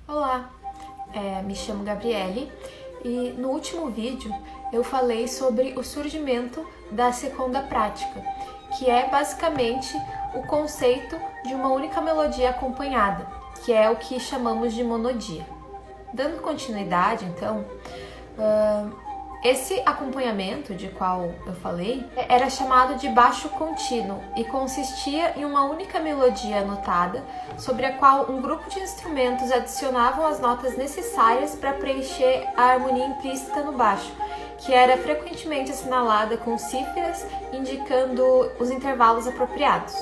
Olá, me chamo Gabriele e no último vídeo eu falei sobre o surgimento da seconda prática, que é basicamente o conceito de uma única melodia acompanhada, que é o que chamamos de monodia. Dando continuidade, então, esse acompanhamento de qual eu falei era chamado de baixo contínuo e consistia em uma única melodia anotada sobre a qual um grupo de instrumentos adicionavam as notas necessárias para preencher a harmonia implícita no baixo, que era frequentemente assinalada com cifras indicando os intervalos apropriados.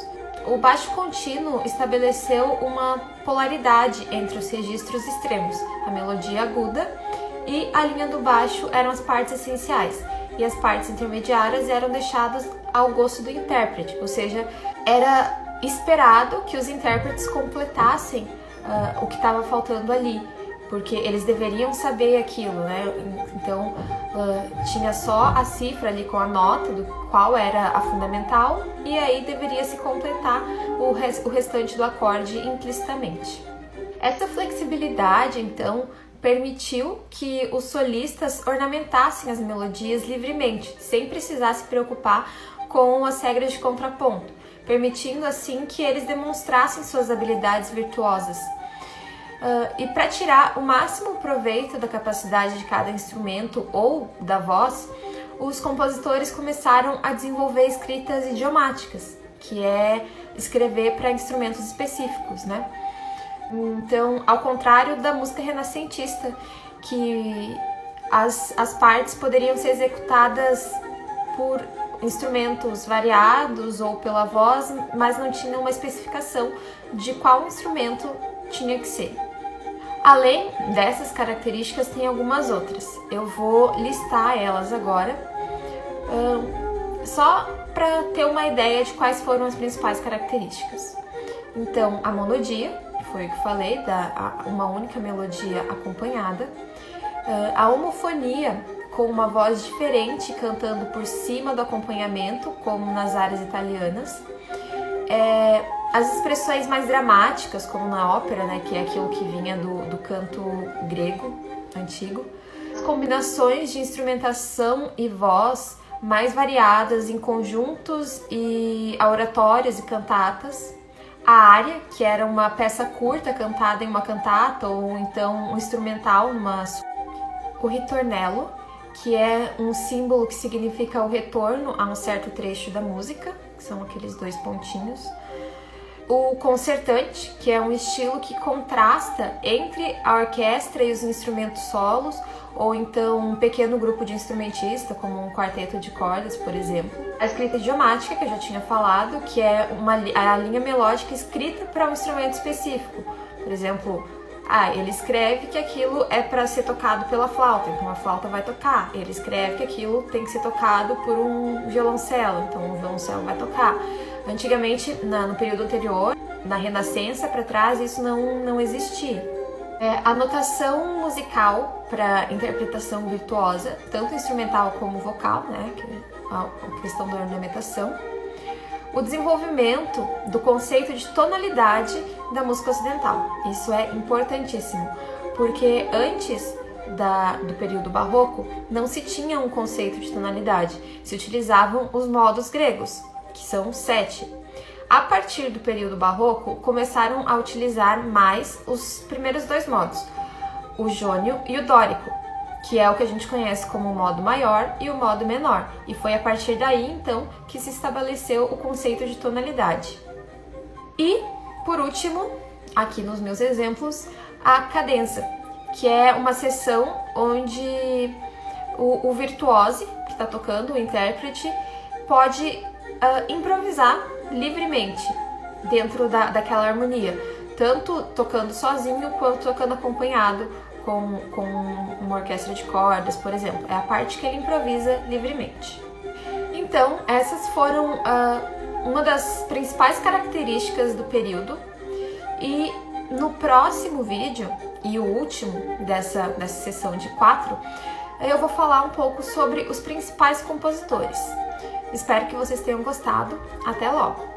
O baixo contínuo estabeleceu uma polaridade entre os registros extremos, a melodia aguda e a linha do baixo eram as partes essenciais, e as partes intermediárias eram deixadas ao gosto do intérprete, ou seja, era esperado que os intérpretes completassem o que estava faltando ali, porque eles deveriam saber aquilo, né? Então, tinha só a cifra ali com a nota do qual era a fundamental, e aí deveria se completar o restante do acorde implicitamente. Essa flexibilidade, então, permitiu que os solistas ornamentassem as melodias livremente, sem precisar se preocupar com as regras de contraponto, permitindo assim que eles demonstrassem suas habilidades virtuosas. E para tirar o máximo proveito da capacidade de cada instrumento ou da voz, os compositores começaram a desenvolver escritas idiomáticas, que é escrever para instrumentos específicos, né? Então, ao contrário da música renascentista, que as partes poderiam ser executadas por instrumentos variados ou pela voz, mas não tinha uma especificação de qual instrumento tinha que ser. Além dessas características, tem algumas outras. Eu vou listar elas agora, só para ter uma ideia de quais foram as principais características. Então, a monodia, foi o que falei, uma única melodia acompanhada. A homofonia, com uma voz diferente cantando por cima do acompanhamento, como nas áreas italianas. As expressões mais dramáticas, como na ópera, né, que é aquilo que vinha do canto grego antigo. As combinações de instrumentação e voz mais variadas em conjuntos e oratórios e cantatas. A área, que era uma peça curta cantada em uma cantata ou então um instrumental numa... O ritornello, que é um símbolo que significa o retorno a um certo trecho da música, que são aqueles dois pontinhos. O concertante, que é um estilo que contrasta entre a orquestra e os instrumentos solos, ou então um pequeno grupo de instrumentistas, como um quarteto de cordas, por exemplo. A escrita idiomática, que eu já tinha falado, que é a linha melódica escrita para um instrumento específico. Por exemplo, ele escreve que aquilo é para ser tocado pela flauta, então a flauta vai tocar. Ele escreve que aquilo tem que ser tocado por um violoncelo, então o violoncelo vai tocar. Antigamente, no período anterior, na Renascença para trás, isso não existia. A notação musical para interpretação virtuosa, tanto instrumental como vocal, né, que é a questão da ornamentação. O desenvolvimento do conceito de tonalidade da música ocidental. Isso é importantíssimo, porque antes do período barroco não se tinha um conceito de tonalidade, se utilizavam os modos gregos, que são 7. A partir do período barroco, começaram a utilizar mais os primeiros dois modos, o jônio e o dórico, que é o que a gente conhece como o modo maior e o modo menor, e foi a partir daí, então, que se estabeleceu o conceito de tonalidade. E, por último, aqui nos meus exemplos, a cadença, que é uma seção onde o virtuose, que está tocando, o intérprete, pode improvisar livremente dentro daquela harmonia, tanto tocando sozinho quanto tocando acompanhado com uma orquestra de cordas, por exemplo. É a parte que ele improvisa livremente. Então, essas foram uma das principais características do período, e no próximo vídeo, e o último dessa sessão de 4, eu vou falar um pouco sobre os principais compositores. Espero que vocês tenham gostado. Até logo!